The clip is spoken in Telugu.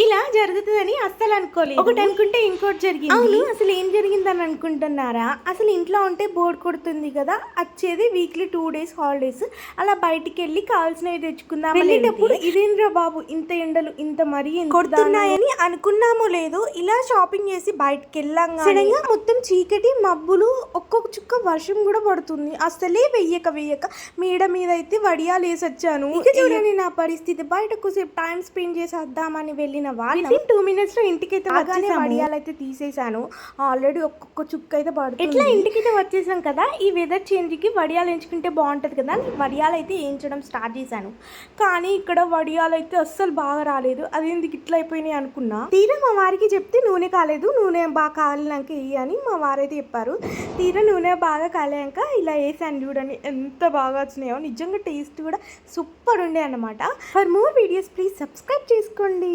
ఇలా జరుగుతుందని అస్సలు అనుకోలేదు. ఒకటి అనుకుంటే ఇంకోటి జరిగింది. అవును, అసలు ఏం జరిగిందని అనుకుంటున్నారా? అసలు ఇంట్లో ఉంటే బోర్ కొడుతుంది కదా, వచ్చేది వీక్లీ 2 days హాలిడేస్, అలా బయటికి వెళ్ళి కావాల్సినవి తెచ్చుకుందాం. వెళ్ళేటప్పుడు ఇదేంద్రా బాబు ఇంత ఎండలు ఇంత మరీ కొడుతున్నాయని అనుకున్నామో లేదు, ఇలా షాపింగ్ చేసి బయటికి వెళ్ళాం సడన్ గా మొత్తం చీకటి మబ్బులు, ఒక్కొక్క చుక్క వర్షం కూడా పడుతుంది. అసలే వెయ్యక మేడ మీద అయితే వడియాలు వేసి వచ్చాను. ఇక చూడండి నా పరిస్థితి. బయటకు సేపు టైం స్పెండ్ చేసి వద్దామని వెళ్ళిన వాళ్ళు 2 minutes లో ఇంటికైతే వచ్చేసాము. వడియాలు అయితే తీసేసాను. ఆల్రెడీ ఒక్కొక్క చుక్క అయితే పడుతుంది. ఇట్లా ఇంటికైతే వచ్చేసాం కదా, ఈ వెదర్ చేంజ్ కి వడియాలు ఎంచుకుంటే బాగుంటది కదా, వడియాలు అయితే వేయించడం స్టార్ట్ చేశాను. కానీ ఇక్కడ వడియాలు అయితే అస్సలు బాగా రాలేదు. అదేందుకు ఇట్లా అయిపోయినాయి అనుకున్నా. తీరా మా వారికి చెప్తే నూనె కాలేదు, నూనె బాగా కాలినాక వేయి అని మా వారైతే చెప్పారు. తీరా నూనె బాగా కాలేక ఇలా వేసాను. చూడండి ఎంత బాగా వచ్చినాయో, నిజంగా టేస్ట్ కూడా సూపర్ ఉండే అన్నమాట. For more videos please subscribe చేసుకోండి.